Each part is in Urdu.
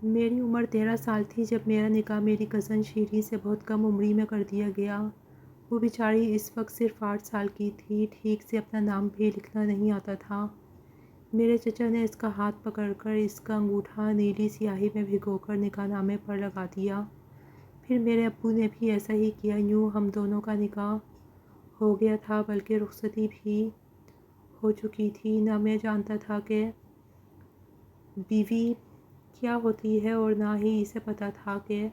میری عمر 13 سال تھی جب میرا نکاح میری کزن شیریں سے بہت کم عمری میں کر دیا گیا۔ وہ بیچاری اس وقت صرف 8 سال کی تھی، ٹھیک سے اپنا نام بھی لکھنا نہیں آتا تھا۔ میرے چچا نے اس کا ہاتھ پکڑ کر اس کا انگوٹھا نیلی سیاہی میں بھگو کر نکاح نامے پر لگا دیا۔ پھر میرے ابو نے بھی ایسا ہی کیا۔ یوں ہم دونوں کا نکاح ہو گیا تھا، بلکہ رخصتی بھی ہو چکی تھی۔ نہ میں جانتا تھا کہ بیوی کیا ہوتی ہے اور نہ ہی اسے پتہ تھا کہ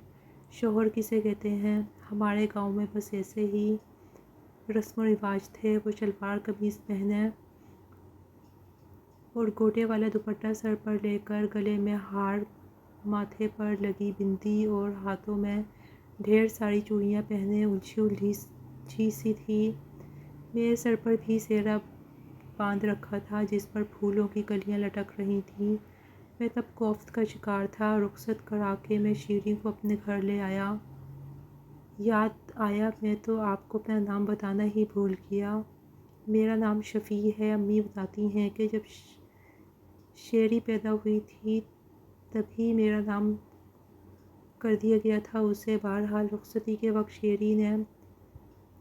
شوہر کسے کہتے ہیں۔ ہمارے گاؤں میں بس ایسے ہی رسم و رواج تھے۔ وہ شلوار قمیص پہنے اور گوٹے والا دوپٹہ سر پر لے کر، گلے میں ہار، ماتھے پر لگی بندی اور ہاتھوں میں ڈھیر ساری چوڑیاں پہنے الجھی سی تھی۔ میرے سر پر بھی سہرا باندھ رکھا تھا جس پر پھولوں کی کلیاں لٹک رہی تھیں۔ میں تب کوفت کا شکار تھا۔ رخصت کرا کے میں شیریں کو اپنے گھر لے آیا۔ یاد آیا میں تو آپ کو اپنا نام بتانا ہی بھول گیا۔ میرا نام شفیع ہے۔ امی بتاتی ہیں کہ جب شیری پیدا ہوئی تھی تبھی میرا نام کر دیا گیا تھا اسے۔ بہرحال رخصتی کے وقت شیری نے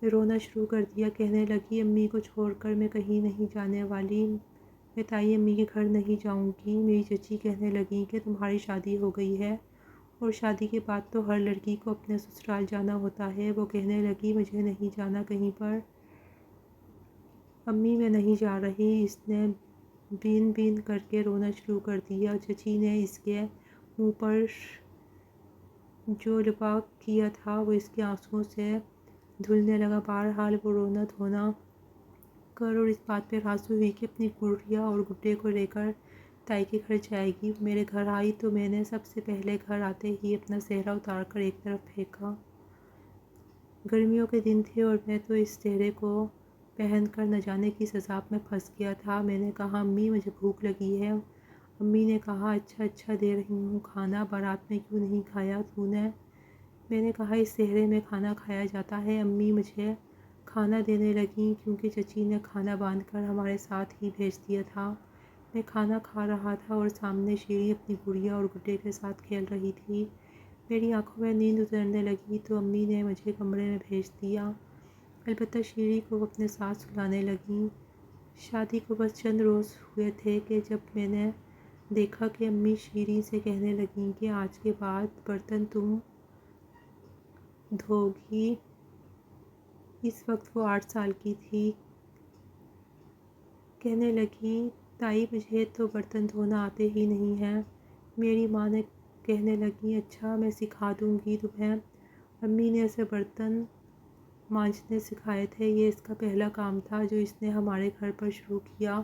رونا شروع کر دیا، کہنے لگی امی کو چھوڑ کر میں کہیں نہیں جانے والی، میں تائی امی کے گھر نہیں جاؤں گی۔ میری چچی کہنے لگیں کہ تمہاری شادی ہو گئی ہے اور شادی کے بعد تو ہر لڑکی کو اپنے سسرال جانا ہوتا ہے۔ وہ کہنے لگی مجھے نہیں جانا کہیں پر، امی میں نہیں جا رہی۔ اس نے بین بین کر کے رونا شروع کر دیا۔ چچی نے اس کے منہ پر جو لباک کیا تھا وہ اس کے آنسوؤں سے دھلنے لگا۔ بہرحال وہ رونا دھونا کر اور اس بات پہ راضی ہوئی کہ اپنی گڑیا اور گڈے کو لے کر تائی کے گھر جائے گی۔ میرے گھر آئی تو میں نے سب سے پہلے گھر آتے ہی اپنا سہرا اتار کر ایک طرف پھینکا۔ گرمیوں کے دن تھے اور میں تو اس سہرے کو پہن کر نہ جانے کس عذاب میں پھنس گیا تھا۔ میں نے کہا امی مجھے بھوک لگی ہے۔ امی نے کہا اچھا اچھا دے رہی ہوں کھانا، بارات میں کیوں نہیں کھایا تو نے؟ میں نے کہا اس سہرے میں کھانا کھایا جاتا ہے۔ امی مجھے کھانا دینے لگیں کیونکہ چچی نے کھانا باندھ کر ہمارے ساتھ ہی بھیج دیا تھا۔ میں کھانا کھا رہا تھا اور سامنے شیریں اپنی گڑیا اور گڈے کے ساتھ کھیل رہی تھی۔ میری آنکھوں میں نیند اترنے لگی تو امی نے مجھے کمرے میں بھیج دیا۔ البتہ شیریں کو وہ اپنے ساتھ سلانے لگیں۔ شادی کو بس چند روز ہوئے تھے کہ جب میں نے دیکھا کہ امی شیریں سے کہنے لگیں کہ آج کے بعد برتن تم دھو گی۔ اس وقت وہ 8 سال کی تھی۔ کہنے لگیں تائی مجھے تو برتن دھونا آتے ہی نہیں ہیں۔ میری ماں نے کہنے لگیں اچھا میں سکھا دوں گی تمہیں۔ امی نے اسے برتن مانجنے سکھائے تھے۔ یہ اس کا پہلا کام تھا جو اس نے ہمارے گھر پر شروع کیا۔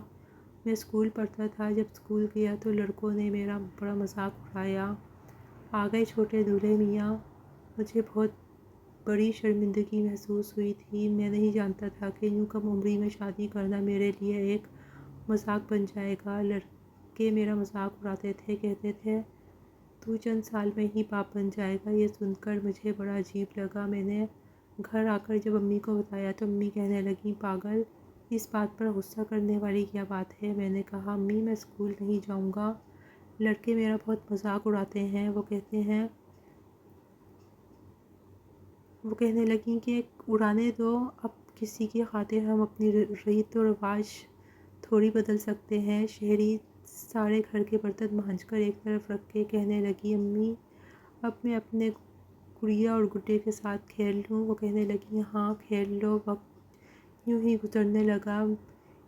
میں اسکول پڑھتا تھا۔ جب اسکول گیا تو لڑکوں نے میرا بڑا مذاق اڑایا۔ آ گئے چھوٹے دولہے میاں۔ مجھے بہت بڑی شرمندگی محسوس ہوئی تھی۔ میں نہیں جانتا تھا کہ یوں کم عمری میں شادی کرنا میرے لیے ایک مذاق بن جائے گا۔ لڑکے میرا مذاق اڑاتے تھے، کہتے تھے تو چند سال میں ہی باپ بن جائے گا۔ یہ سن کر مجھے بڑا عجیب لگا۔ میں نے گھر آ کر جب امی کو بتایا تو امی کہنے لگیں پاگل، اس بات پر غصہ کرنے والی کیا بات ہے؟ میں نے کہا امی میں اسکول نہیں جاؤں گا، لڑکے میرا بہت مذاق اڑاتے ہیں۔ وہ کہنے لگیں کہ اڑانے دو، اب کسی کی خاطر ہم اپنی ریت و رواج تھوڑی بدل سکتے ہیں۔ شہری سارے گھر کے برتن مانجھ کر ایک طرف رکھ کے کہنے لگی امی اب میں اپنے گڑیا اور گڈے کے ساتھ کھیل لوں؟ وہ کہنے لگیں ہاں کھیل لو۔ وقت یوں ہی گزرنے لگا۔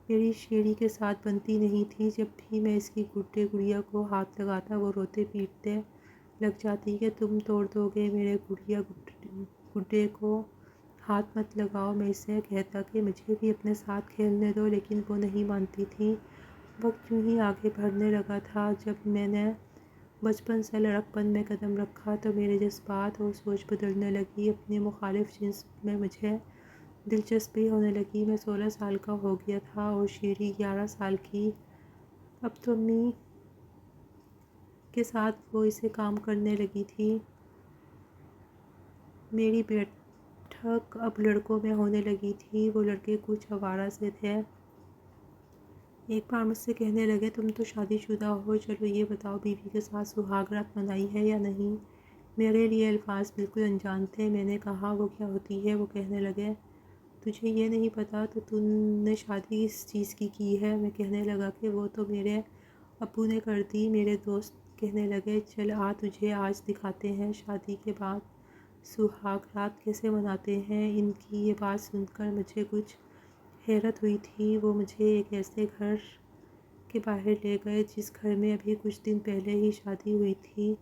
میری شیری کے ساتھ بنتی نہیں تھی۔ جب بھی میں اس کی گڈے گڑیا کو ہاتھ لگاتا وہ روتے پیٹتے لگ جاتی کہ تم توڑ دو گے میرے گڑیا گڈے کو، ہاتھ مت لگاؤ۔ میں اسے کہتا کہ مجھے بھی اپنے ساتھ کھیلنے دو لیکن وہ نہیں مانتی تھی۔ وقت یوں ہی آگے بڑھنے لگا تھا۔ جب میں نے بچپن سے لڑکپن میں قدم رکھا تو میرے جذبات اور سوچ بدلنے لگی۔ اپنے مخالف جنس میں مجھے دلچسپی ہونے لگی۔ میں 16 سال کا ہو گیا تھا اور شیریں 11 سال کی۔ اب تو امی کے ساتھ وہ اسے کام کرنے لگی تھی۔ میری بیٹھک اب لڑکوں میں ہونے لگی تھی۔ وہ لڑکے کچھ آوارہ سے تھے۔ ایک بار مجھ سے کہنے لگے تم تو شادی شدہ ہو، چلو یہ بتاؤ بیوی کے ساتھ سہاگ رات منائی ہے یا نہیں؟ میرے لیے الفاظ بالکل انجان تھے۔ میں نے کہا وہ کیا ہوتی ہے؟ وہ کہنے لگے تجھے یہ نہیں پتا تو تم نے شادی کس چیز کی ہے؟ میں کہنے لگا کہ وہ تو میرے ابو نے کر دی۔ میرے دوست کہنے لگے چل آ تجھے آج دکھاتے ہیں شادی کے بعد سہاگ رات کیسے مناتے ہیں۔ ان کی یہ بات سن کر مجھے کچھ حیرت ہوئی تھی۔ وہ مجھے ایک ایسے گھر کے باہر لے گئے جس گھر میں ابھی کچھ دن پہلے ہی شادی ہوئی تھی۔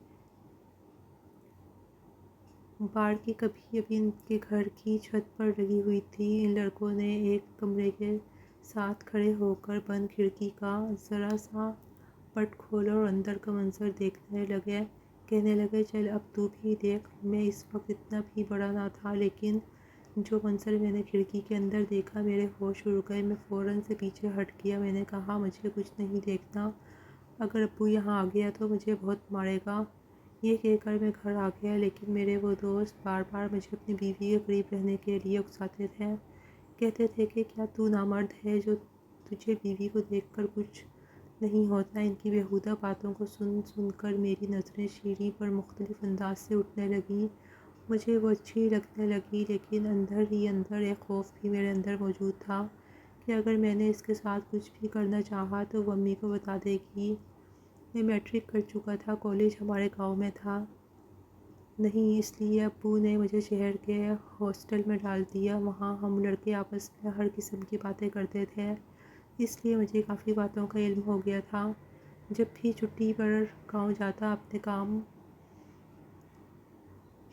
باڑ کی کبھی ابھی ان کے گھر کی چھت پر لگی ہوئی تھی۔ ان لڑکوں نے ایک کمرے کے ساتھ کھڑے ہو کر بند کھڑکی کا ذرا سا پٹ کھولا اور اندر کا منظر دیکھنے لگے۔ کہنے لگے چل اب تو بھی دیکھ۔ میں اس وقت اتنا بھی بڑا نہ تھا، لیکن جو منظر میں نے کھڑکی کے اندر دیکھا میرے ہوش اڑ گئے۔ میں فوراً سے پیچھے ہٹ گیا۔ میں نے کہا مجھے کچھ نہیں دیکھنا، اگر ابو یہاں آ گیا تو مجھے بہت مارے گا۔ یہ کہہ کر میں گھر آ گیا، لیکن میرے وہ دوست بار بار مجھے اپنی بیوی کے قریب رہنے کے لیے اکساتے تھے۔ کہتے تھے کہ کیا تو نامرد ہے جو تجھے بیوی کو دیکھ کر کچھ نہیں ہوتا۔ ان کی بیہودہ باتوں کو سن سن کر میری نظریں سیڑھی پر مختلف انداز سے اٹھنے لگیں۔ مجھے وہ اچھی لگنے لگی، لیکن اندر ہی اندر ایک خوف بھی میرے اندر موجود تھا کہ اگر میں نے اس کے ساتھ کچھ بھی کرنا چاہا تو وہ امی کو بتا دے گی۔ میں میٹرک کر چکا تھا، کالج ہمارے گاؤں میں تھا نہیں، اس لیے ابو نے مجھے شہر کے ہاسٹل میں ڈال دیا۔ وہاں ہم لڑکے آپس میں ہر قسم کی باتیں کرتے تھے، اس لیے مجھے کافی باتوں کا علم ہو گیا تھا۔ جب بھی چھٹی پر گاؤں جاتا اپنے کام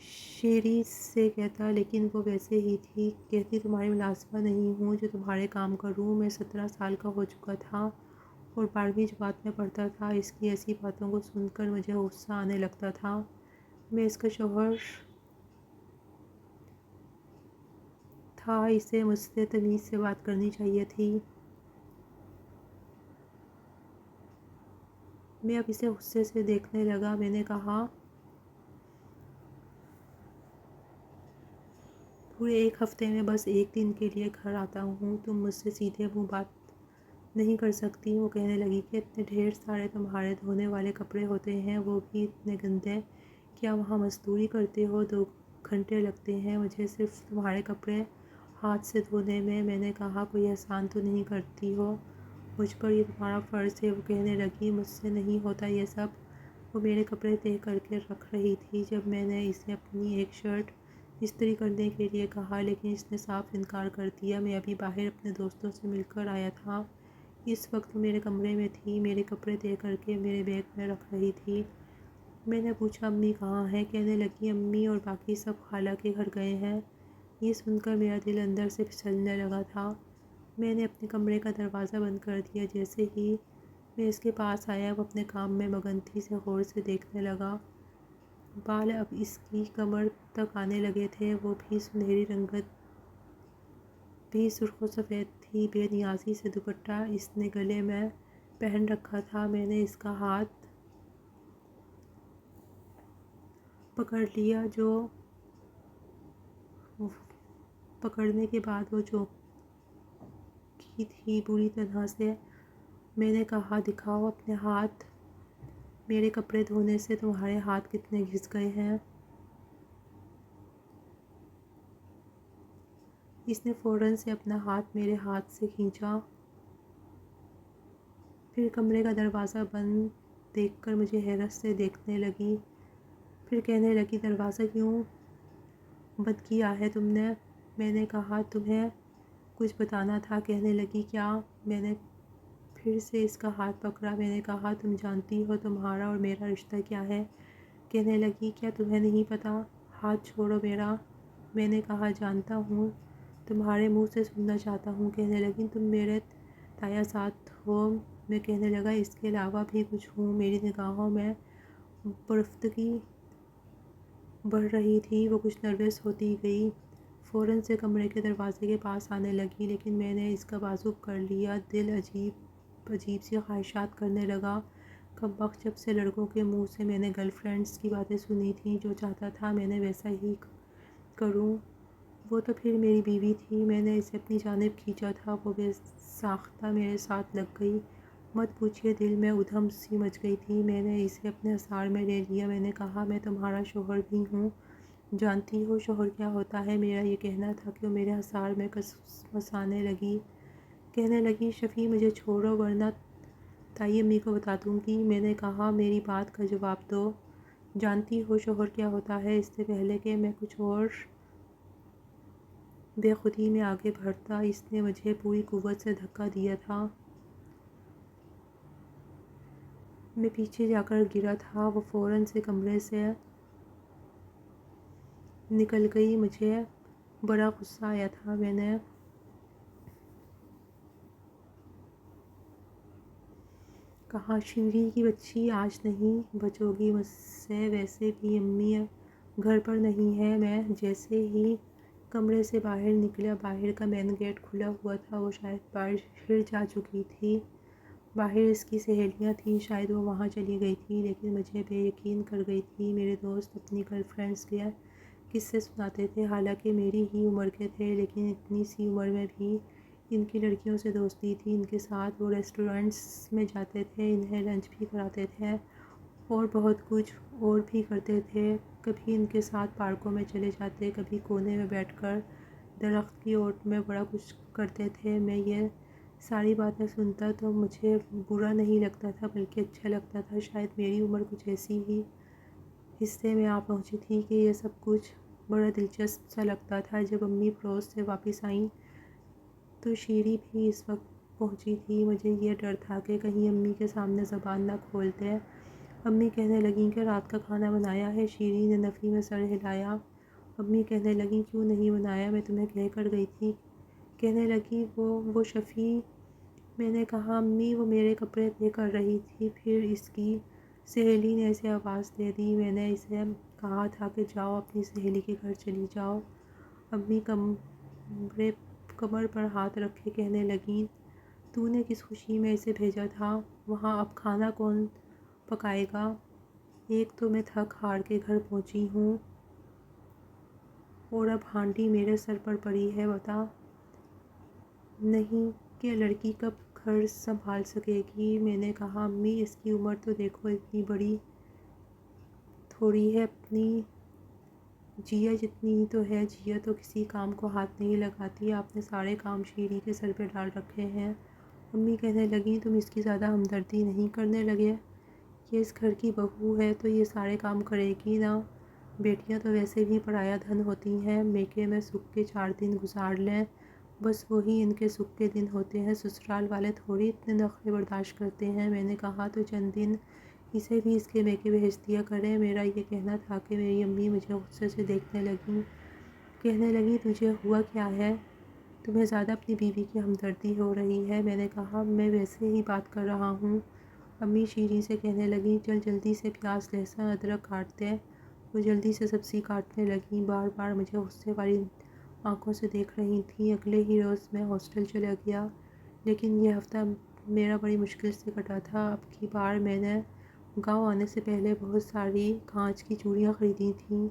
شیری سے کہتا، لیکن وہ ویسے ہی تھی، کہتی تمہاری ملازمہ نہیں ہوں جو تمہارے کام کروں۔ میں 17 سال کا ہو چکا تھا اور 12ویں جماعت میں پڑھتا تھا۔ اس کی ایسی باتوں کو سن کر مجھے غصہ آنے لگتا تھا۔ میں اس کا شوہر تھا، اسے مجھ سے تمیز سے بات کرنی چاہیے تھی۔ میں اب اسے غصے سے دیکھنے لگا۔ میں نے کہا پورے ایک ہفتے میں بس ایک دن کے لیے گھر آتا ہوں، تم مجھ سے سیدھے منہ بات نہیں کر سکتی۔ وہ کہنے لگی کہ اتنے ڈھیر سارے تمہارے دھونے والے کپڑے ہوتے ہیں، وہ بھی اتنے گندے، کیا وہاں مزدوری کرتے ہو؟ 2 گھنٹے لگتے ہیں مجھے صرف تمہارے کپڑے ہاتھ سے دھونے میں۔ میں نے کہا کوئی احسان تو نہیں کرتی ہو مجھ پر، یہ تمہارا فرض ہے۔ وہ کہنے لگی مجھ سے نہیں ہوتا یہ سب۔ وہ میرے کپڑے تہہ کر کے رکھ رہی تھی جب میں نے اسے اپنی ایک شرٹ استری کرنے کے لیے کہا، لیکن اس نے صاف انکار کر دیا۔ میں ابھی باہر اپنے دوستوں سے مل کر آیا تھا، اس وقت وہ میرے کمرے میں تھی، میرے کپڑے تہہ کر کے میرے بیگ میں رکھ رہی تھی۔ میں نے پوچھا امی کہاں ہیں؟ کہنے لگی امی اور باقی سب خالہ کے گھر گئے ہیں۔ یہ سن کر میرا دل اندر سے پھسلنے لگا تھا۔ میں نے اپنے کمرے کا دروازہ بند کر دیا۔ جیسے ہی میں اس کے پاس آیا وہ اپنے کام میں مگن تھی، اسے غور سے دیکھنے لگا۔ بال اب اس کی کمر تک آنے لگے تھے، وہ بھی سنہری رنگت بھی سرخ و سفید تھی۔ بے نیازی سے دوپٹہ اس نے گلے میں پہن رکھا تھا۔ میں نے اس کا ہاتھ پکڑ لیا، جو پکڑنے کے بعد وہ چونکی تھی بری طرح سے۔ میں نے کہا دکھاؤ اپنے ہاتھ، میرے کپڑے دھونے سے تمہارے ہاتھ کتنے گھس گئے ہیں۔ اس نے فوراً سے اپنا ہاتھ میرے ہاتھ سے کھینچا، پھر کمرے کا دروازہ بند دیکھ کر مجھے حیرت سے دیکھنے لگی، پھر کہنے لگی دروازہ کیوں بند کیا ہے تم نے؟ میں نے کہا تمہیں کچھ بتانا تھا۔ کہنے لگی کیا؟ میں نے پھر سے اس کا ہاتھ پکڑا۔ میں نے کہا تم جانتی ہو تمہارا اور میرا رشتہ کیا ہے؟ کہنے لگی کیا تمہیں نہیں پتا؟ ہاتھ چھوڑو میرا۔ میں نے کہا جانتا ہوں، تمہارے منہ سے سننا چاہتا ہوں۔ کہنے لگی تم میرے تایا ساتھ ہو۔ میں کہنے لگا اس کے علاوہ بھی کچھ ہوں۔ میری نگاہوں میں پرفتگی بڑھ رہی تھی، وہ کچھ نروس ہوتی گئی، فوراً سے کمرے کے دروازے کے پاس آنے لگی، لیکن میں نے اس کا بازو پکڑ لیا۔ دل عجیب عجیب سی خواہشات کرنے لگا۔ کمبخت، جب سے لڑکوں کے منہ سے میں نے گرل فرینڈز کی باتیں سنی تھیں، جو چاہتا تھا میں نے ویسا ہی کروں۔ وہ تو پھر میری بیوی تھی، میں نے اسے اپنی جانب کھینچا تھا، وہ بے ساختہ میرے ساتھ لگ گئی۔ مت پوچھیے، دل میں ادھم سی مچ گئی تھی۔ میں نے اسے اپنے حصار میں لے لیا۔ میں نے کہا، میں تمہارا شوہر بھی ہوں، جانتی ہو شوہر کیا ہوتا ہے؟ میرا یہ کہنا تھا کہ وہ میرے حصار میں مسانے لگی، کہنے لگی، شفیع مجھے چھوڑو ورنہ تائی امی کو بتا دوں گی۔ میں نے کہا، میری بات کا جواب دو، جانتی ہو شوہر کیا ہوتا ہے؟ اس سے پہلے کہ میں کچھ اور بے خودی میں آگے بڑھتا، اس نے مجھے پوری قوت سے دھکا دیا تھا۔ میں پیچھے جا کر گرا تھا۔ وہ فوراً سے کمرے سے نکل گئی۔ مجھے بڑا غصہ آیا تھا۔ میں نے کہا، شیری کی بچی، آج نہیں بچو گی مجھ سے، ویسے بھی امی گھر پر نہیں ہے۔ میں جیسے ہی کمرے سے باہر نکلا، باہر کا مین گیٹ کھلا ہوا تھا۔ وہ شاید باہر جا چکی تھی، باہر اس کی سہیلیاں تھیں، شاید وہ وہاں چلی گئی تھی، لیکن مجھے بے یقین کر گئی تھی۔ میرے دوست اپنی گرل فرینڈز کے قصے سناتے تھے، حالانکہ میری ہی عمر کے تھے، لیکن اتنی سی عمر میں بھی ان کی لڑکیوں سے دوستی تھی۔ ان کے ساتھ وہ ریسٹورنٹس میں جاتے تھے، انہیں لنچ بھی کراتے تھے اور بہت کچھ اور بھی کرتے تھے۔ کبھی ان کے ساتھ پارکوں میں چلے جاتے، کبھی کونے میں بیٹھ کر درخت کی اوٹ میں بڑا کچھ کرتے تھے۔ میں یہ ساری باتیں سنتا تو مجھے برا نہیں لگتا تھا، بلکہ اچھا لگتا تھا۔ شاید میری عمر کچھ ایسی ہی حصے میں آ پہنچی تھی کہ یہ سب کچھ بڑا دلچسپ سا لگتا تھا۔ جب امی پڑوس سے واپس آئیں تو شیری بھی اس وقت پہنچی تھی۔ مجھے یہ ڈر تھا کہ کہیں امی کے سامنے زبان نہ کھول دے۔ امی کہنے لگیں کہ رات کا کھانا بنایا ہے؟ شیری نے نفی میں سر ہلایا۔ امی کہنے لگیں، کیوں نہیں بنایا؟ میں تمہیں کہہ کر گئی تھی۔ کہنے لگی، وہ شفیع۔ میں نے کہا، امی وہ میرے کپڑے طے کر رہی تھی، پھر اس کی سہیلی نے اسے آواز دے دی۔ میں نے اسے کہا تھا کہ جاؤ، اپنی سہیلی کے گھر چلی جاؤ۔ امی کمر پر ہاتھ رکھے کہنے لگیں، تو نے کس خوشی میں اسے بھیجا تھا وہاں؟ اب کھانا کون پکائے گا؟ ایک تو میں تھک ہار کے گھر پہنچی ہوں اور اب ہانڈی میرے سر پر پڑی ہے، بتا نہیں کہ لڑکی کب گھر سنبھال سکے گی۔ میں نے کہا، امی اس کی عمر تو دیکھو، اتنی بڑی تھوڑی ہے، اپنی جیا جتنی ہی تو ہے۔ جیا تو کسی کام کو ہاتھ نہیں لگاتی، آپ نے سارے کام شیری کے سر پہ ڈال رکھے ہیں۔ امی کہنے لگیں، تم اس کی زیادہ ہمدردی نہیں کرنے لگے؟ یہ اس گھر کی بہو ہے تو یہ سارے کام کرے گی نا؟ بیٹیاں تو ویسے بھی پرایا دھن ہوتی ہیں، میکے میں سکھ کے 4 دن گزار لیں، بس وہی ان کے سکھ کے دن ہوتے ہیں۔ سسرال والے تھوڑی اتنے نخرے برداشت کرتے ہیں۔ میں نے کہا، تو چند دن اسے بھی اس کے میکے بھیج دیا کریں۔ میرا یہ کہنا تھا کہ میری امی مجھے غصے سے دیکھنے لگیں، کہنے لگیں، تجھے ہوا کیا ہے؟ تمہیں زیادہ اپنی بیوی کی ہمدردی ہو رہی ہے۔ میں نے کہا، میں ویسے ہی بات کر رہا ہوں۔ امی شیریں سے کہنے لگیں، چل جلدی سے پیاز لہسن ادرک کاٹ دے۔ وہ جلدی سے سبزی کاٹنے لگیں، بار بار مجھے غصے والی آنکھوں سے دیکھ رہی تھیں۔ اگلے ہی روز میں ہاسٹل چلا گیا، لیکن یہ ہفتہ میرا بڑی مشکل سے کٹا تھا۔ اب کی بار میں نے گاؤں آنے سے پہلے بہت ساری کانچ کی چوڑیاں خریدی تھیں۔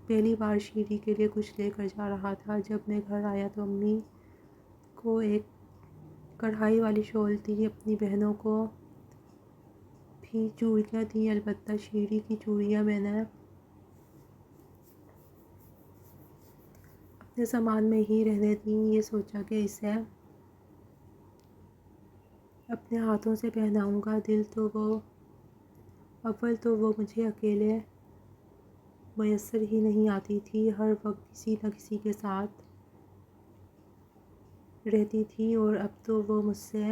پہلی بار شیری کے لیے کچھ لے کر جا رہا تھا۔ جب میں گھر آیا تو امی کو ایک کڑھائی والی شال دی، اپنی بہنوں کو بھی چوڑیاں دیں، البتہ شیری کی چوڑیاں میں نے اپنے سامان میں ہی رہنے دیں۔ یہ سوچا کہ اسے اپنے ہاتھوں سے پہناؤں گا۔ اول تو وہ مجھے اکیلے میسر ہی نہیں آتی تھی، ہر وقت کسی نہ کسی کے ساتھ رہتی تھی، اور اب تو وہ مجھ سے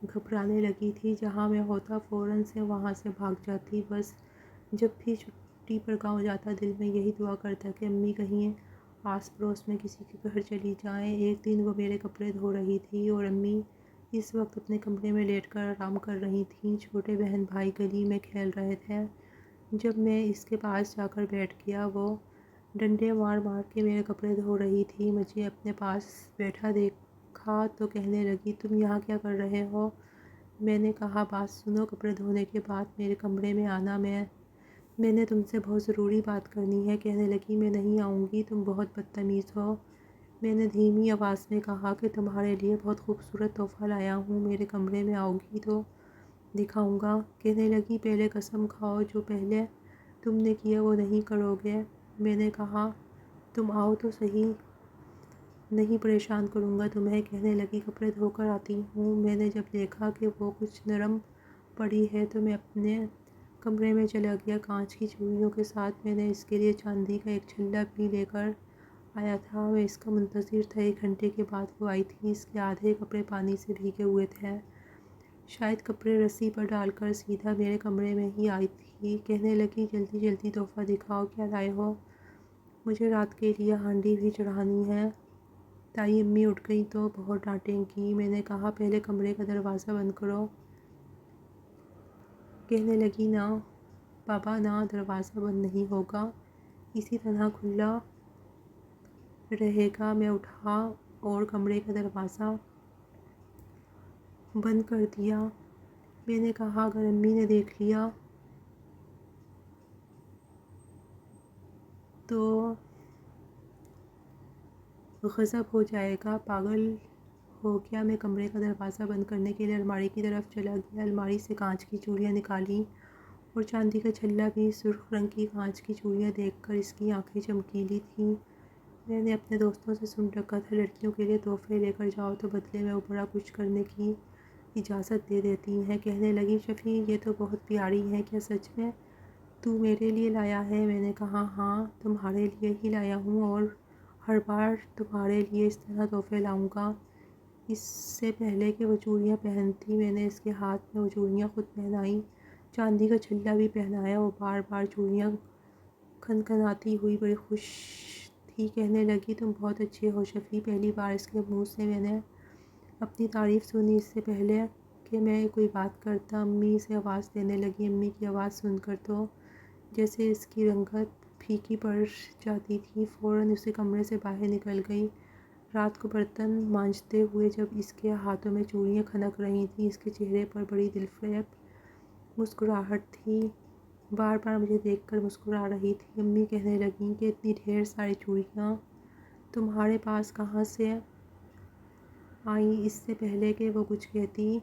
گھبرانے لگی تھی۔ جہاں میں ہوتا فوراً سے وہاں سے بھاگ جاتی۔ بس جب بھی چھٹی پر گاؤں جاتا، دل میں یہی دعا کرتا کہ امی کہیں آس پڑوس میں کسی کے گھر چلی جائیں۔ ایک دن وہ میرے کپڑے دھو رہی تھی اور امی اس وقت اپنے کمرے میں لیٹ کر آرام کر رہی تھیں۔ چھوٹے بہن بھائی گلی میں کھیل رہے تھے۔ جب میں اس کے پاس جا کر بیٹھ گیا، وہ ڈنڈے مار مار کے میرے کپڑے دھو رہی تھی۔ مجھے اپنے پاس بیٹھا دیکھا تو کہنے لگی، تم یہاں کیا کر رہے ہو؟ میں نے کہا، بات سنو، کپڑے دھونے کے بعد میرے کمرے میں آنا، میں نے تم سے بہت ضروری بات کرنی ہے۔ کہنے لگی، میں نہیں آؤں گی، تم بہت بدتمیز ہو۔ میں نے دھیمی آواز میں کہا کہ تمہارے لیے بہت خوبصورت تحفہ لایا ہوں، میرے کمرے میں آؤ گی تو دکھاؤں گا۔ کہنے لگی پہلے قسم کھاؤ جو پہلے تم نے کیا وہ نہیں کرو گے۔ میں نے کہا تم آؤ تو صحیح، نہیں پریشان کروں گا تمہیں۔ کہنے لگی کپڑے دھو کر آتی ہوں۔ میں نے جب دیکھا کہ وہ کچھ نرم پڑی ہے تو میں اپنے کمرے میں چلا گیا کانچ کی چوڑیوں کے ساتھ۔ میں نے اس کے لیے چاندی کا ایک چھلا بھی لے کر آیا تھا، میں اس کا منتظر تھا۔ 1 گھنٹے کے بعد وہ آئی تھی، اس کے آدھے کپڑے پانی سے بھیگے ہوئے تھے، شاید کپڑے رسی پر ڈال کر سیدھا میرے کمرے میں ہی آئی تھی۔ کہنے لگی جلدی جلدی تحفہ دکھاؤ، کیا لائے ہو؟ مجھے رات کے لیے ہانڈی بھی چڑھانی ہے، تائی امی اٹھ گئی تو بہت ڈانٹیں گی۔ میں نے کہا پہلے کمرے کا دروازہ بند کرو۔ کہنے لگی نہ بابا نہ، دروازہ بند نہیں ہوگا، اسی طرح کھلا رہے گا۔ میں اٹھا اور کمرے کا دروازہ بند کر دیا۔ میں نے کہا اگر امی نے دیکھ لیا تو غضب ہو جائے گا، پاگل ہو گیا۔ میں کمرے کا دروازہ بند کرنے کے لیے الماری کی طرف چلا گیا، الماری سے کانچ کی چوڑیاں نکالیں اور چاندی کا چھلا بھی۔ سرخ رنگ کی کانچ کی چوڑیاں دیکھ کر اس کی آنکھیں چمکیلی تھیں۔ میں نے اپنے دوستوں سے سن رکھا تھا لڑکیوں کے لیے تحفے لے کر جاؤ تو بدلے میں وہ بڑا کچھ کرنے کی اجازت دے دیتی ہیں۔ کہنے لگی شفیع یہ تو بہت پیاری ہے، کیا سچ میں تو میرے لیے لایا ہے؟ میں نے کہا ہاں تمہارے لیے ہی لایا ہوں، اور ہر بار تمہارے لیے اس طرح تحفے لاؤں گا۔ اس سے پہلے کہ وہ چوڑیاں پہنتی میں نے اس کے ہاتھ میں وہ چوڑیاں خود پہنائیں، چاندی کا چھلا بھی پہنایا۔ وہ بار بار چوڑیاں کھنکھناتی ہوئی بڑی خوش تھی۔ کہنے لگی تم بہت اچھے ہو شفیع۔ پہلی بار اس کے منہ سے میں نے اپنی تعریف سنی، اس سے پہلے کہ میں کوئی بات کرتا۔ امی سے آواز دینے لگی۔ امی کی آواز سن کر تو جیسے اس کی رنگت پھیکی پڑ جاتی تھی، فوراً اسی کمرے سے باہر نکل گئی۔ رات کو برتن مانجتے ہوئے جب اس کے ہاتھوں میں چوڑیاں کھنک رہی تھیں، اس کے چہرے پر بڑی دلفریب مسکراہٹ تھی، بار بار مجھے دیکھ کر مسکرا رہی تھی۔ امی کہنے لگیں کہ اتنی ڈھیر ساری چوڑیاں تمہارے پاس کہاں سے آئیں؟ اس سے پہلے کہ وہ کچھ کہتی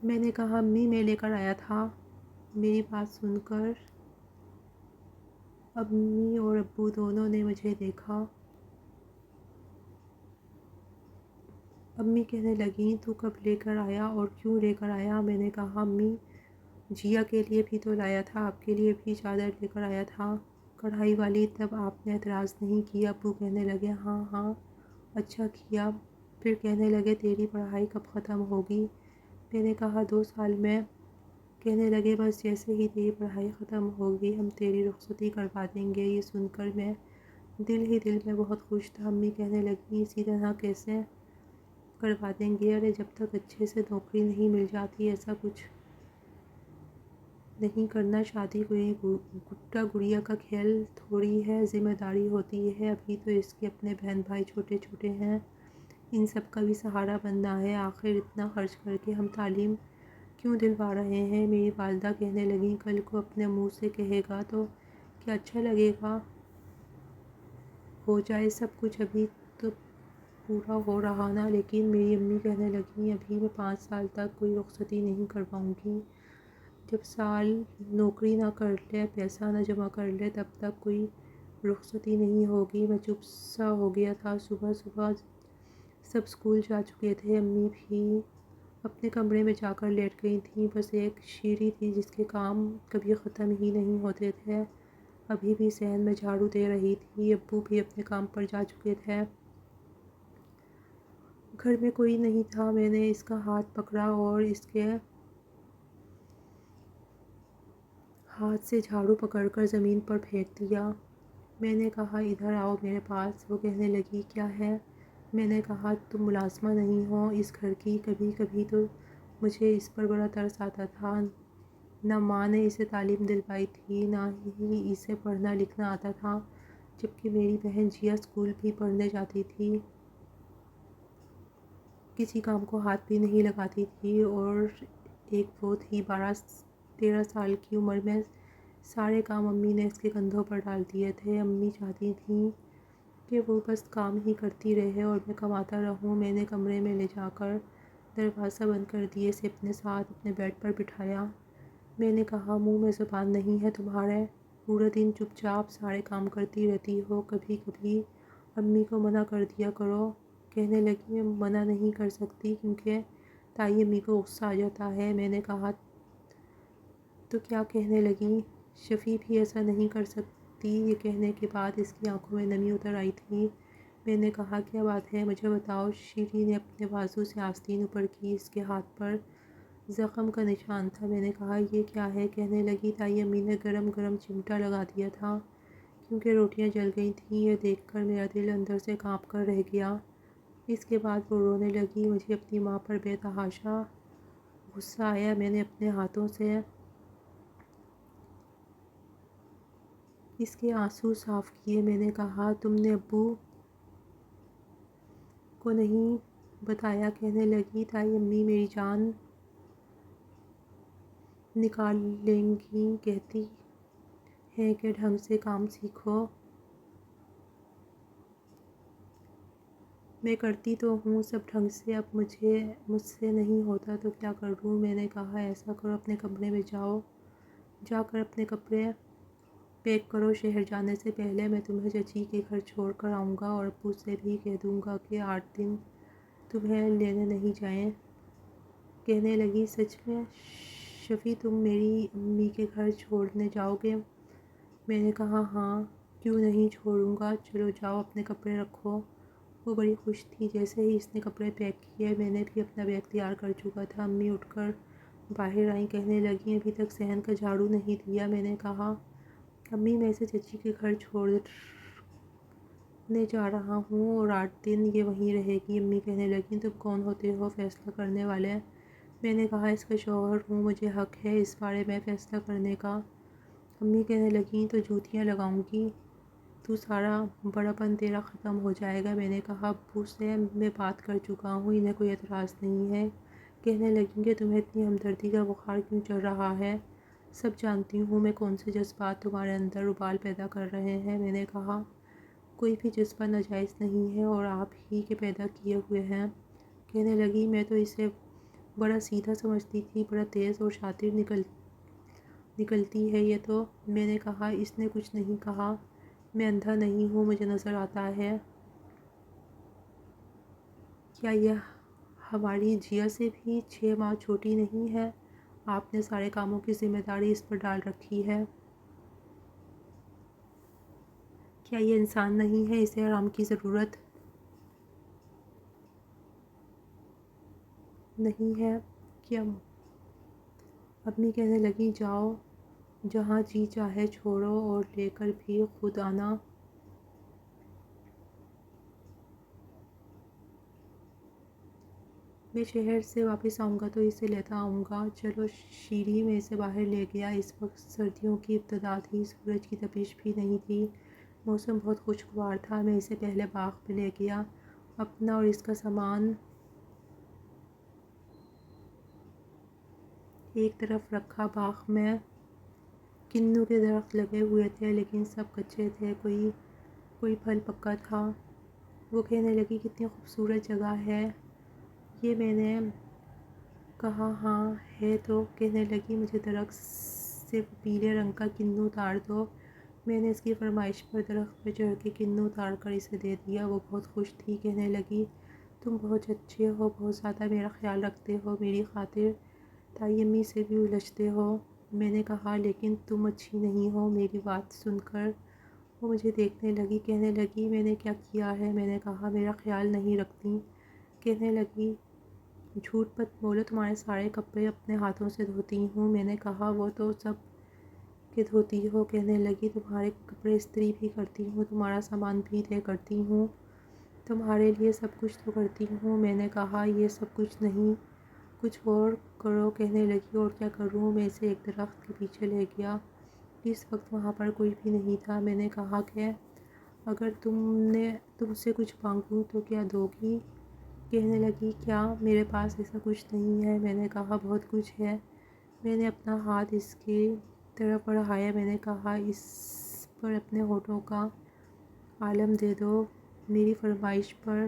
میں نے کہا امی میں لے کر آیا تھا۔ میری بات سن کر امی اور ابو دونوں نے مجھے دیکھا۔ امی کہنے لگیں تو کب لے کر آیا اور کیوں لے کر آیا؟ میں نے کہا امی جیا کے لیے بھی تو لایا تھا، آپ کے لیے بھی چادر لے کر آیا تھا، کڑھائی والی، تب آپ نے اعتراض نہیں کیا۔ ابو کہنے لگے ہاں ہاں اچھا کیا۔ پھر کہنے لگے تیری پڑھائی کب ختم ہوگی؟ میں نے کہا 2 سال میں۔ کہنے لگے بس جیسے ہی تیری پڑھائی ختم ہوگی ہم تیری رخصتی کروا دیں گے۔ یہ سن کر میں دل ہی دل میں بہت خوش تھا۔ امی کہنے لگیں اسی طرح کیسے کروا دیں گے؟ ارے جب تک اچھے سے نوکری نہیں مل جاتی ایسا کچھ نہیں کرنا، شادی کوئی گڈا گڑیا کا کھیل تھوڑی ہے، ذمہ داری ہوتی ہے۔ ابھی تو اس کے اپنے بہن بھائی چھوٹے چھوٹے ہیں، ان سب کا بھی سہارا بننا ہے، آخر اتنا خرچ کر کے ہم تعلیم کیوں دلوا رہے ہیں؟ میری والدہ کہنے لگیں کل کو اپنے منہ سے کہے گا تو کیا اچھا لگے گا؟ ہو جائے سب کچھ، ابھی تو پورا ہو رہا نا۔ لیکن میری امی کہنے لگیں ابھی میں 5 سال تک کوئی رخصتی نہیں کرواؤں گی، جب سال نوکری نہ کر لے، پیسہ نہ جمع کر لے تب تک کوئی رخصتی نہیں ہوگی۔ میں چپ سا ہو گیا تھا۔ صبح صبح سب اسکول جا چکے تھے، امی بھی اپنے کمرے میں جا کر لیٹ گئی تھیں، بس ایک شیری تھی جس کے کام کبھی ختم ہی نہیں ہوتے تھے، ابھی بھی صحن میں جھاڑو دے رہی تھی۔ ابو بھی اپنے کام پر جا چکے تھے، گھر میں کوئی نہیں تھا۔ میں نے اس کا ہاتھ پکڑا اور اس کے ہاتھ سے جھاڑو پکڑ کر زمین پر پھینک دیا۔ میں نے کہا ادھر آؤ میرے پاس۔ وہ کہنے لگی کیا ہے؟ میں نے کہا تم ملازمہ نہیں ہو اس گھر کی؟ کبھی کبھی تو مجھے اس پر بڑا ترس آتا تھا، نہ ماں نے اسے تعلیم دلوائی تھی نہ ہی اسے پڑھنا لکھنا آتا تھا، جبکہ میری بہن جیا اسکول بھی پڑھنے جاتی تھی، کسی کام کو ہاتھ بھی نہیں لگاتی تھی، اور ایک وہ تھی 12-13 سال کی عمر میں سارے کام امی نے اس کے کندھوں پر ڈال دیے تھے۔ امی چاہتی تھیں کہ وہ بس کام ہی کرتی رہے اور میں کماتا رہوں۔ میں نے کمرے میں لے جا کر دروازہ بند کر دیے سے اپنے ساتھ اپنے بیڈ پر بٹھایا۔ میں نے کہا منہ میں زبان نہیں ہے تمہارے، پورا دن چپ چاپ سارے کام کرتی رہتی ہو، کبھی کبھی امی کو منع کر دیا کرو۔ کہنے لگی میں منع نہیں کر سکتی کیونکہ تائی امی کو غصہ آ جاتا ہے۔ میں نے کہا تو کیا؟ کہنے لگی شفیع بھی ایسا نہیں کر سکتی۔ یہ کہنے کے بعد اس کی آنکھوں میں نمی اتر آئی تھی۔ میں نے کہا کیا بات ہے مجھے بتاؤ۔ شیری نے اپنے بازو سے آستین اوپر کی، اس کے ہاتھ پر زخم کا نشان تھا۔ میں نے کہا یہ کیا ہے؟ کہنے لگی تائی امی نے گرم گرم چمٹا لگا دیا تھا کیونکہ روٹیاں جل گئی تھیں۔ یہ دیکھ کر میرا دل اندر سے کانپ کر رہ گیا۔ اس کے بعد وہ رونے لگی۔ مجھے اپنی ماں پر بے تحاشا غصہ آیا۔ میں نے اپنے ہاتھوں سے اس کے آنسو صاف کیے۔ میں نے کہا تم نے ابو کو نہیں بتایا؟ کہنے لگی تائی امی میری جان نکال لیں گی، کہتی ہیں کہ ڈھنگ سے کام سیکھو۔ میں کرتی تو ہوں سب ڈھنگ سے، اب مجھ سے نہیں ہوتا تو کیا کروں؟ میں نے کہا ایسا کرو اپنے کمرے میں جاؤ، جا کر اپنے کپڑے پیک کرو۔ شہر جانے سے پہلے میں تمہیں چچی کے گھر چھوڑ کر آؤں گا اور ابو سے بھی کہہ دوں گا کہ 8 دن تمہیں لینے نہیں جائیں۔ کہنے لگی سچ میں شفیع تم میری امی کے گھر چھوڑنے جاؤ گے؟ میں نے کہا ہاں کیوں نہیں چھوڑوں گا، چلو جاؤ اپنے کپڑے رکھو۔ وہ بڑی خوش تھی۔ جیسے ہی اس نے کپڑے پیک کیے میں نے بھی اپنا بیگ تیار کر چکا تھا۔ امی اٹھ کر باہر آئیں، کہنے لگیں ابھی تک صحن کا جھاڑو نہیں دیا۔ میں نے کہا امی میں اسے چچی کے گھر چھوڑنے جا رہا ہوں اور 8 دن یہ وہیں رہے گی۔ امی کہنے لگیں تم کون ہوتے ہو فیصلہ کرنے والے؟ میں نے کہا اس کا شوہر ہوں، مجھے حق ہے اس بارے میں فیصلہ کرنے کا۔ امی کہنے لگیں تو جوتیاں لگاؤں گی، تو سارا بڑا پن تیرا ختم ہو جائے گا۔ میں نے کہا ابو سے میں بات کر چکا ہوں، انہیں کوئی اعتراض نہیں ہے۔ کہنے لگیں کہ تمہیں اتنی ہمدردی کا بخار کیوں چڑھ رہا ہے؟ سب جانتی ہوں میں کون سے جذبات تمہارے اندر ابال پیدا کر رہے ہیں۔ میں نے کہا کوئی بھی جذبہ ناجائز نہیں ہے اور آپ ہی کے پیدا کیے ہوئے ہیں۔ کہنے لگی میں تو اسے بڑا سیدھا سمجھتی تھی، بڑا تیز اور شاطر نکلتی ہے یہ تو۔ میں نے کہا اس نے کچھ نہیں کہا، میں اندھا نہیں ہوں، مجھے نظر آتا ہے۔ کیا یہ ہماری جیا سے بھی 6 ماہ چھوٹی نہیں ہے؟ آپ نے سارے کاموں کی ذمہ داری اس پر ڈال رکھی ہے۔ کیا یہ انسان نہیں ہے؟ اسے آرام کی ضرورت نہیں ہے کیا؟ امی کہنے لگیں جاؤ جہاں جی چاہے چھوڑو اور لے کر بھی خود آنا۔ میں شہر سے واپس آؤں گا تو اسے لیتا آؤں گا۔ چلو شیری میں اسے باہر لے گیا۔ اس وقت سردیوں کی ابتدا تھی، سورج کی تپش بھی نہیں تھی، موسم بہت خوشگوار تھا۔ میں اسے پہلے باغ میں لے گیا، اپنا اور اس کا سامان ایک طرف رکھا۔ باغ میں کنوں کے درخت لگے ہوئے تھے لیکن سب کچے تھے، کوئی پھل پکا تھا۔ وہ کہنے لگی کتنی خوبصورت جگہ ہے یہ۔ میں نے کہا ہاں ہے تو۔ کہنے لگی مجھے درخت سے پیلے رنگ کا کنوں اتار دو۔ میں نے اس کی فرمائش پر درخت پہ چڑھ کے کنوں اتار کر اسے دے دیا۔ وہ بہت خوش تھی، کہنے لگی تم بہت اچھے ہو، بہت زیادہ میرا خیال رکھتے ہو، میری خاطر تائی امی سے بھی الجھتے ہو۔ میں نے کہا لیکن تم اچھی نہیں ہو۔ میری بات سن کر وہ مجھے دیکھنے لگی، کہنے لگی میں نے کیا کیا ہے؟ میں نے کہا میرا خیال نہیں رکھتی۔ کہنے لگی جھوٹ مت بولو، تمہارے سارے کپڑے اپنے ہاتھوں سے دھوتی ہوں۔ میں نے کہا وہ تو سب کے دھوتی ہو۔ کہنے لگی تمہارے کپڑے استری بھی کرتی ہوں، تمہارا سامان بھی طے کرتی ہوں، تمہارے لیے سب کچھ تو کرتی ہوں۔ میں نے کہا یہ سب کچھ نہیں، کچھ اور کرو۔ کہنے لگی اور کیا کروں؟ میں اسے ایک درخت کے پیچھے لے گیا۔ اس وقت وہاں پر کوئی بھی نہیں تھا۔ میں نے کہا کہ اگر تم سے کچھ مانگوں تو کیا دو گی؟ کہنے لگی کیا؟ میرے پاس ایسا کچھ نہیں ہے۔ میں نے کہا بہت کچھ ہے۔ میں نے اپنا ہاتھ اس کے طرف بڑھایا۔ میں نے کہا اس پر اپنے ہونٹوں کا عالم دے دو میری فرمائش پر۔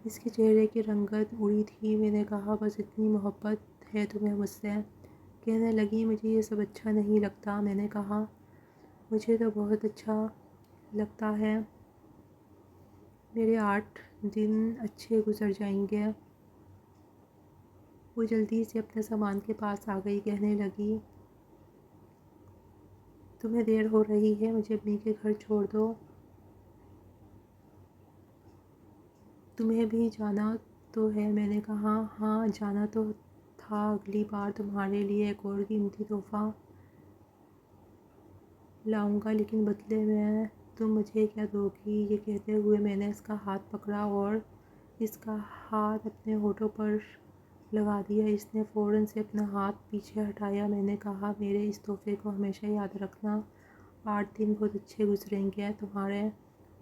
اس کے چہرے کی رنگت اڑی تھی۔ میں نے کہا بس اتنی محبت ہے تمہیں مجھ سے؟ کہنے لگی مجھے یہ سب اچھا نہیں لگتا۔ میں نے کہا مجھے تو بہت اچھا لگتا ہے، میرے 8 دن اچھے گزر جائیں گے۔ وہ جلدی سے اپنے سامان کے پاس آ گئی۔ کہنے لگی تمہیں دیر ہو رہی ہے، مجھے امی کے گھر چھوڑ دو۔ تمہیں بھی جانا تو ہے؟ میں نے کہا ہاں جانا تو تھا، اگلی بار تمہارے لیے ایک اور قیمتی تحفہ لاؤں گا، لیکن بدلے میں تم مجھے کیا دو گی؟ یہ کہتے ہوئے میں نے اس کا ہاتھ پکڑا اور اس کا ہاتھ اپنے ہونٹوں پر لگا دیا۔ اس نے فوراً سے اپنا ہاتھ پیچھے ہٹایا۔ میں نے کہا میرے اس تحفے کو ہمیشہ یاد رکھنا، 8 دن بہت اچھے گزریں گے تمہارے۔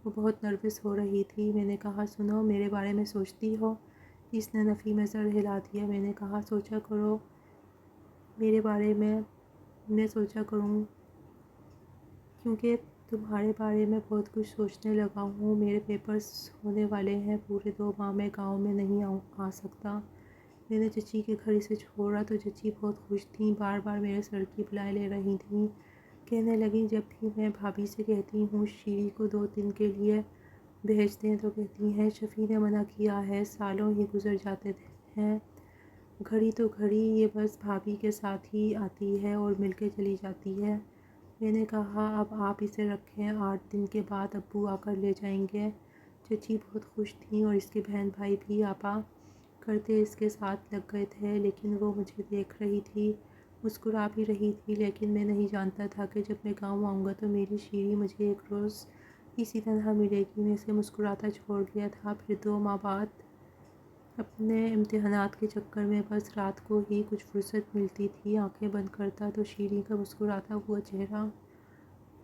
وہ بہت نروس ہو رہی تھی۔ میں نے کہا سنو، میرے بارے میں سوچتی ہو؟ اس نے نفی میں سر ہلا دیا۔ میں نے کہا سوچا کرو میرے بارے میں سوچا کروں، کیونکہ تمہارے بارے میں بہت کچھ سوچنے لگا ہوں۔ میرے پیپرز ہونے والے ہیں، پورے 2 ماہ میں گاؤں میں نہیں آ سکتا۔ میں نے چچی کے گھر اسے چھوڑا تو چچی بہت خوش تھیں، بار بار میرے سر کی بلائیں لے رہی تھیں۔ کہنے لگیں جب بھی میں بھابھی سے کہتی ہوں شیری کو 2 دن کے لیے بھیج دیں تو کہتی ہیں شفیع نے منع کیا ہے۔ سالوں ہی گزر جاتے ہیں، گھڑی تو گھڑی یہ بس بھابھی کے ساتھ ہی آتی ہے اور مل کے چلی جاتی ہے۔ میں نے کہا اب آپ اسے رکھیں، 8 دن کے بعد ابو آ کر لے جائیں گے۔ چچی بہت خوش تھیں اور اس کے بہن بھائی بھی آپا کرتے اس کے ساتھ لگ گئے تھے، لیکن وہ مجھے دیکھ رہی تھی، مسکرا بھی رہی تھی، لیکن میں نہیں جانتا تھا کہ جب میں گاؤں آؤں گا تو میری شیری مجھے ایک روز اسی طرح ملے گی۔ میں اسے مسکراتا چھوڑ دیا تھا۔ پھر 2 ماہ بعد اپنے امتحانات کے چکر میں بس رات کو ہی کچھ فرصت ملتی تھی، آنکھیں بند کرتا تو شیری کا مسکراتا ہوا چہرہ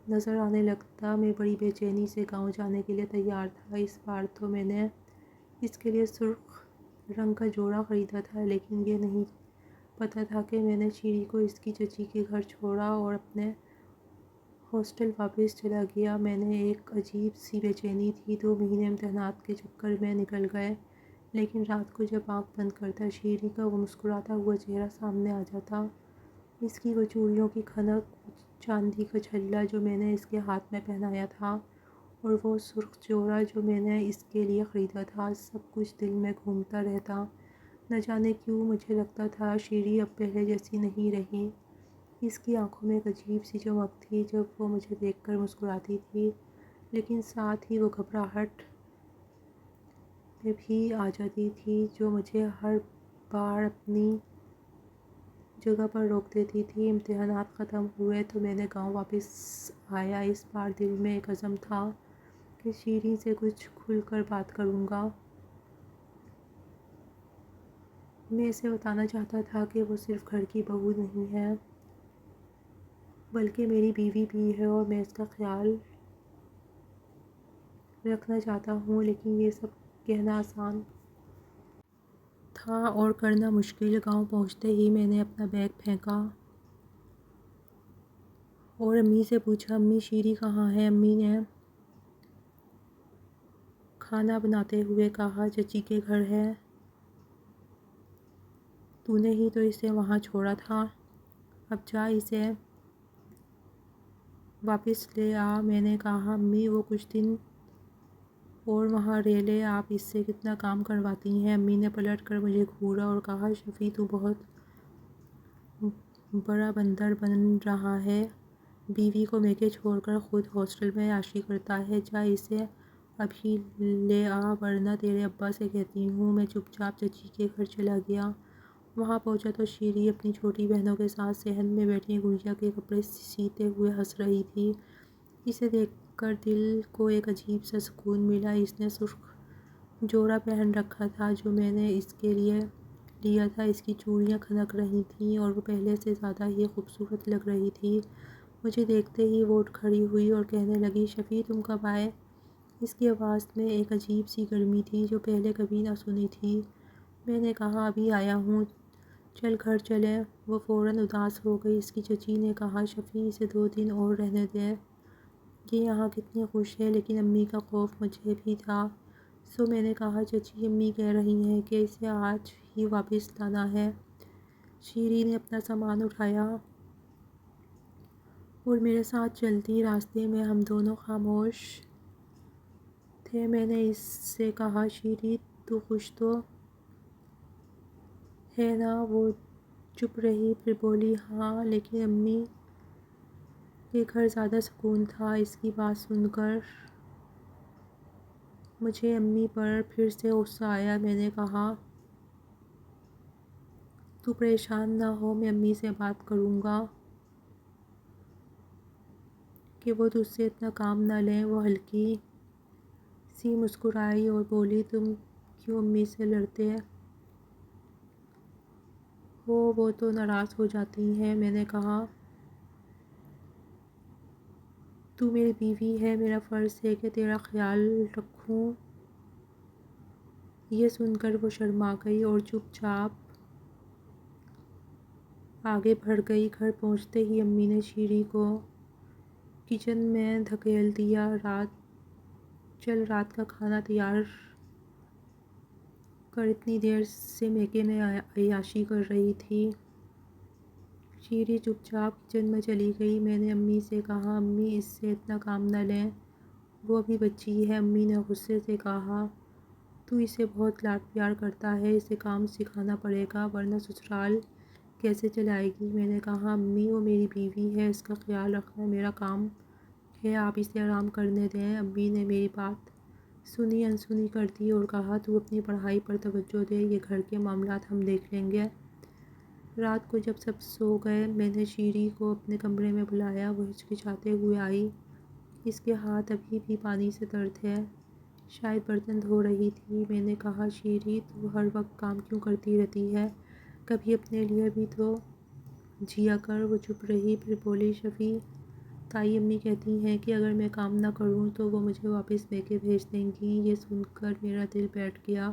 نظر آنے لگتا۔ میں بڑی بے چینی سے گاؤں جانے کے لیے تیار تھا۔ اس بار تو میں نے اس کے لیے سرخ رنگ کا جوڑا خریدا تھا، لیکن یہ نہیں پتہ تھا کہ میں نے شیری کو اس کی چچی کے گھر چھوڑا اور اپنے ہاسٹل واپس چلا گیا۔ میں نے ایک عجیب سی بے چینی تھی۔ 2 مہینے امتحانات کے چکر میں نکل گئے، لیکن رات کو جب آنکھ بند کرتا شیری کا وہ مسکراتا ہوا چہرہ سامنے آ جاتا، اس کی وہ چوڑیوں کی کھنک، چاندی کا چھلا جو میں نے اس کے ہاتھ میں پہنایا تھا، اور وہ سرخ جوڑا جو میں نے اس کے لیے خریدا تھا، سب کچھ دل میں گھومتا رہتا۔ نہ جانے کیوں مجھے لگتا تھا شیری اب پہلے جیسی نہیں رہی۔ اس کی آنکھوں میں ایک عجیب سی چمک تھی جب وہ مجھے دیکھ کر مسکراتی تھی، لیکن ساتھ ہی وہ گھبراہٹ میں بھی آ جاتی تھی جو مجھے ہر بار اپنی جگہ پر روک دیتی تھی۔ امتحانات ختم ہوئے تو میں نے گاؤں واپس آیا۔ اس بار دل میں ایک عزم تھا کہ شیری سے کچھ کھل کر بات کروں گا۔ میں اسے بتانا چاہتا تھا کہ وہ صرف گھر کی بہو نہیں ہے، بلکہ میری بیوی بھی ہے اور میں اس کا خیال رکھنا چاہتا ہوں، لیکن یہ سب کہنا آسان تھا اور کرنا مشکل۔ گاؤں پہنچتے ہی میں نے اپنا بیگ پھینکا اور امی سے پوچھا امی شیری کہاں ہے؟ امی نے کھانا بناتے ہوئے کہا چچی کے گھر ہے، تو نے ہی تو اسے وہاں چھوڑا تھا، اب جا اسے واپس لے آ۔ میں نے کہا امی وہ کچھ دن اور وہاں رہ لے، آپ اس سے کتنا کام کرواتی ہیں؟ امی نے پلٹ کر مجھے گھورا اور کہا شفیع تو بہت بڑا بندر بن رہا ہے، بیوی کو میکے چھوڑ کر خود ہاسٹل میں عیاشی کرتا ہے، جا اسے ابھی لے آ ورنہ تیرے ابا سے کہتی ہوں۔ میں چپ چاپ چچی کے گھر چلا گیا۔ وہاں پہنچا تو شیری اپنی چھوٹی بہنوں کے ساتھ صحن میں بیٹھی گڑیا کے کپڑے سیتے ہوئے ہنس رہی تھی۔ اسے دیکھ کر دل کو ایک عجیب سا سکون ملا۔ اس نے سرخ جوڑا پہن رکھا تھا جو میں نے اس کے لیے لیا تھا، اس کی چوڑیاں کھنک رہی تھیں اور وہ پہلے سے زیادہ ہی خوبصورت لگ رہی تھی۔ مجھے دیکھتے ہی وہ اٹھ کھڑی ہوئی اور کہنے لگی شفیع تم کب آئے؟ اس کی آواز میں ایک عجیب سی گرمی تھی جو پہلے کبھی نہ سنی تھی۔ میں نے کہا ابھی آیا ہوں، چل گھر چلیں۔ وہ فوراً اداس ہو گئی۔ اس کی چچی نے کہا شفیع اسے 2 دن اور رہنے دے، یہ یہاں کتنی خوش ہے۔ لیکن امی کا خوف مجھے بھی تھا، سو میں نے کہا چچی امی کہہ رہی ہیں کہ اسے آج ہی واپس لانا ہے۔ شیریں نے اپنا سامان اٹھایا اور میرے ساتھ چل دی۔ راستے میں ہم دونوں خاموش تھے۔ میں نے اس سے کہا شیریں تو خوش تو ہے نا؟ وہ چپ رہی، پھر بولی ہاں، لیکن امی کے گھر زیادہ سکون تھا۔ اس کی بات سن کر مجھے امی پر پھر سے غصہ آیا۔ میں نے کہا تو پریشان نہ ہو، میں امی سے بات کروں گا کہ وہ تجھ سے اتنا کام نہ لیں۔ وہ ہلکی سی مسکرائی اور بولی تم کیوں امی سے لڑتے ہو؟ وہ تو ناراض ہو جاتی ہیں۔ میں نے کہا تو میری بیوی ہے، میرا فرض ہے کہ تیرا خیال رکھوں۔ یہ سن کر وہ شرما گئی اور چپ چاپ آگے بڑھ گئی۔ گھر پہنچتے ہی امی نے شیریں کو کچن میں دھکیل دیا۔ رات کا کھانا تیار کر اتنی دیر سے میکے میں عیاشی کر رہی تھی۔ شیریں چپ چاپ کچن میں چلی گئی۔ میں نے امی سے کہا امی اس سے اتنا کام نہ لیں، وہ ابھی بچی ہے۔ امی نے غصے سے کہا تو اسے بہت لاڈ پیار کرتا ہے، اسے کام سکھانا پڑے گا ورنہ سسرال کیسے چلائے گی؟ میں نے کہا امی وہ میری بیوی ہے، اس کا خیال رکھنا میرا کام ہے، آپ اسے آرام کرنے دیں۔ امی نے میری بات سنی انسنی کر دی اور کہا تو اپنی پڑھائی پر توجہ دے، یہ گھر کے معاملات ہم دیکھ لیں گے۔ رات کو جب سب سو گئے میں نے شیریں کو اپنے کمرے میں بلایا۔ وہ ہچکچاتے ہوئے آئی، اس کے ہاتھ ابھی بھی پانی سے تر تھے، شاید برتن دھو رہی تھی۔ میں نے کہا شیریں تو ہر وقت کام کیوں کرتی رہتی ہے، کبھی اپنے لیے بھی تو جیا کر۔ وہ چپ رہی، پھر بولی شفیع تائی امی کہتی ہیں کہ اگر میں کام نہ کروں تو وہ مجھے واپس میکے بھیج دیں گی۔ یہ سن کر میرا دل بیٹھ گیا۔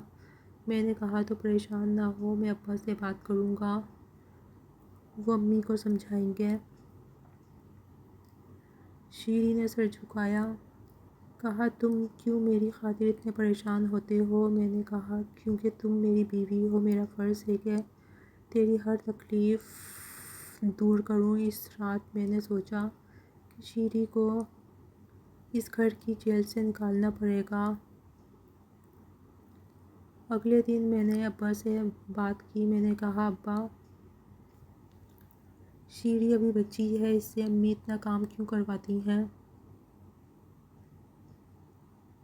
میں نے کہا تو پریشان نہ ہو، میں ابا سے بات کروں گا، وہ امی کو سمجھائیں گے۔ شیریں نے سر جھکایا، کہا تم کیوں میری خاطر اتنے پریشان ہوتے ہو؟ میں نے کہا کیونکہ تم میری بیوی ہو، میرا فرض ہے کہ تیری ہر تکلیف دور کروں۔ اس رات میں نے سوچا کہ شیریں کو اس گھر کی جیل سے نکالنا پڑے گا۔ اگلے دن میں نے ابا سے بات کی۔ میں نے کہا ابا شیریں ابھی بچی ہے، اس سے امی اتنا کام کیوں کرواتی ہیں،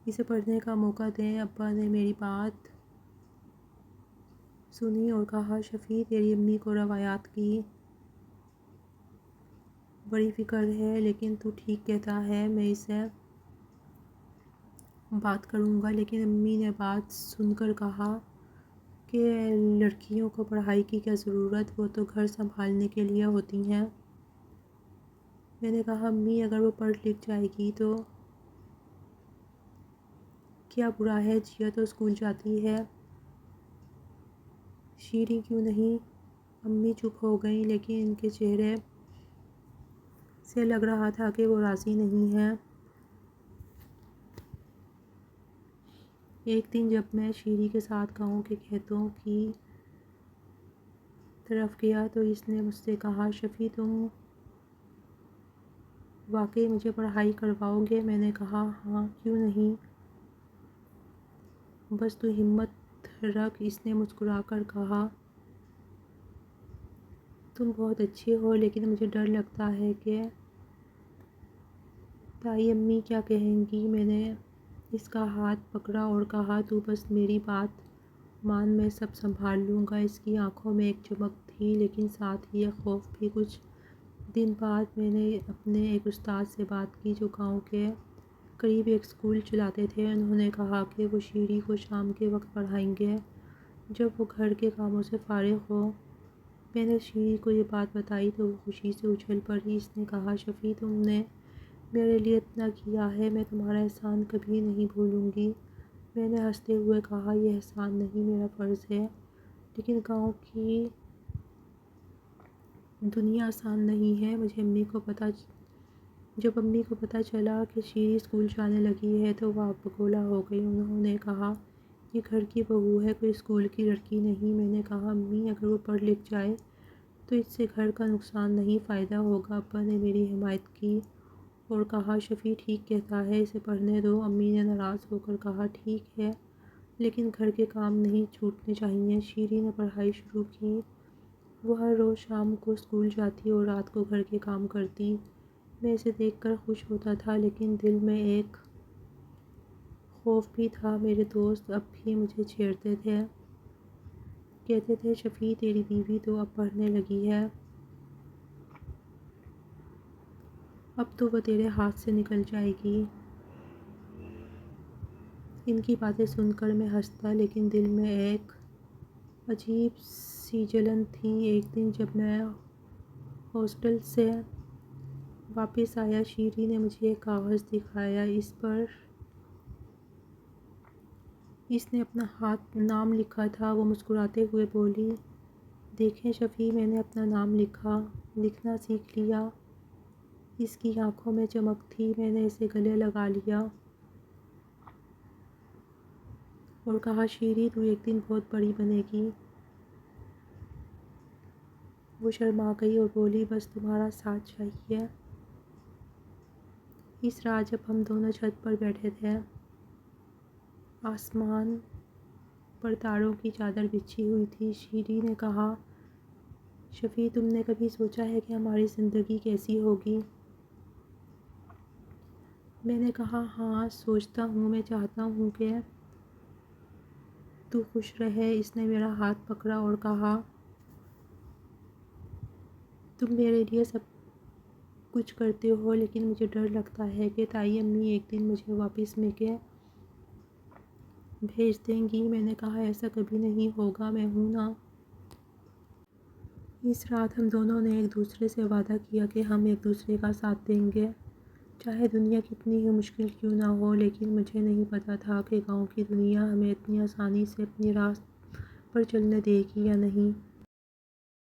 اسے پڑھنے کا موقع دیں۔ ابا نے میری بات سنی اور کہا شفیع تیری امی کو روایات کی بڑی فکر ہے، لیکن تو ٹھیک کہتا ہے، میں اسے بات کروں گا۔ لیکن امی نے بات سن کر کہا کہ لڑکیوں کو پڑھائی کی کیا ضرورت، وہ تو گھر سنبھالنے کے لیے ہوتی ہیں۔ میں نے کہا امی اگر وہ پڑھ لکھ جائے گی تو کیا برا ہے، جیا تو اسکول جاتی ہے۔ شیریں کیوں نہیں؟ امی چپ ہو گئیں، لیکن ان کے چہرے سے لگ رہا تھا کہ وہ راضی نہیں ہیں۔ ایک دن جب میں شیریں کے ساتھ گاؤں کے کھیتوں کی طرف گیا تو اس نے مجھ سے کہا شفیع تم واقعی مجھے پڑھائی کرواؤ گے؟ میں نے کہا ہاں کیوں نہیں، بس تو ہمت رکھ۔ اس نے مسکرا کر کہا تم بہت اچھے ہو، لیکن مجھے ڈر لگتا ہے کہ تائی امی کیا کہیں گی۔ میں نے اس کا ہاتھ پکڑا اور کہا تو بس میری بات مان، میں سب سنبھال لوں گا۔ اس کی آنکھوں میں ایک چمک تھی، لیکن ساتھ ہی ایک خوف بھی۔ کچھ دن بعد میں نے اپنے ایک استاد سے بات کی جو گاؤں کے قریب ایک اسکول چلاتے تھے۔ انہوں نے کہا کہ وہ شیریں کو شام کے وقت پڑھائیں گے جب وہ گھر کے کاموں سے فارغ ہو۔ میں نے شیریں کو یہ بات بتائی تو وہ خوشی سے اچھل پڑی۔ اس نے کہا شفیع تم نے میرے لیے اتنا کیا ہے، میں تمہارا احسان کبھی نہیں بھولوں گی۔ میں نے ہنستے ہوئے کہا یہ احسان نہیں، میرا فرض ہے۔ لیکن گاؤں کی دنیا آسان نہیں ہے۔ جب امی کو پتہ چلا کہ شیری اسکول جانے لگی ہے تو وہ آگ بگولا ہو گئی۔ انہوں نے کہا یہ گھر کی بہو ہے، کوئی اسکول کی لڑکی نہیں۔ میں نے کہا امی اگر وہ پڑھ لکھ جائے تو اس سے گھر کا نقصان نہیں فائدہ ہوگا۔ ابا نے میری حمایت کی اور کہا شفیع ٹھیک کہتا ہے، اسے پڑھنے دو۔ امی نے ناراض ہو کر کہا ٹھیک ہے لیکن گھر کے کام نہیں چھوٹنے چاہئیں۔ شیری نے پڑھائی شروع کی۔ وہ ہر روز شام کو اسکول جاتی اور رات کو گھر کے کام کرتی۔ میں اسے دیکھ کر خوش ہوتا تھا لیکن دل میں ایک خوف بھی تھا۔ میرے دوست اب بھی مجھے چھیڑتے تھے، کہتے تھے شفیع تیری بیوی تو اب پڑھنے لگی ہے، اب تو وہ تیرے ہاتھ سے نکل جائے گی۔ ان کی باتیں سن کر میں ہنستا لیکن دل میں ایک عجیب سی جلن تھی۔ ایک دن جب میں ہاسٹل سے واپس آیا، شیری نے مجھے ایک کاغذ دکھایا۔ اس نے اپنا نام لکھا تھا۔ وہ مسکراتے ہوئے بولی دیکھیں شفیع، میں نے اپنا نام لکھنا سیکھ لیا۔ اس کی آنکھوں میں چمک تھی۔ میں نے اسے گلے لگا لیا اور کہا شیری تو ایک دن بہت بڑی بنے گی۔ وہ شرما گئی اور بولی بس تمہارا ساتھ چاہیے۔ اس رات جب ہم دونوں چھت پر بیٹھے تھے، آسمان پر تاروں کی چادر بچھی ہوئی تھی، شیری نے کہا شفیع تم نے کبھی سوچا ہے کہ ہماری زندگی کیسی ہوگی؟ میں نے کہا ہاں سوچتا ہوں، میں چاہتا ہوں کہ تو خوش رہے۔ اس نے میرا ہاتھ پکڑا اور کہا تم میرے لیے سب کچھ کرتے ہو لیکن مجھے ڈر لگتا ہے کہ تائی امی ایک دن مجھے واپس میکے بھیج دیں گی۔ میں نے کہا ایسا کبھی نہیں ہوگا، میں ہوں نا۔ اس رات ہم دونوں نے ایک دوسرے سے وعدہ کیا کہ ہم ایک دوسرے کا ساتھ دیں گے، چاہے دنیا کتنی ہی مشکل کیوں نہ ہو۔ لیکن مجھے نہیں پتا تھا کہ گاؤں کی دنیا ہمیں اتنی آسانی سے اپنی راہ پر چلنے دے گی یا نہیں۔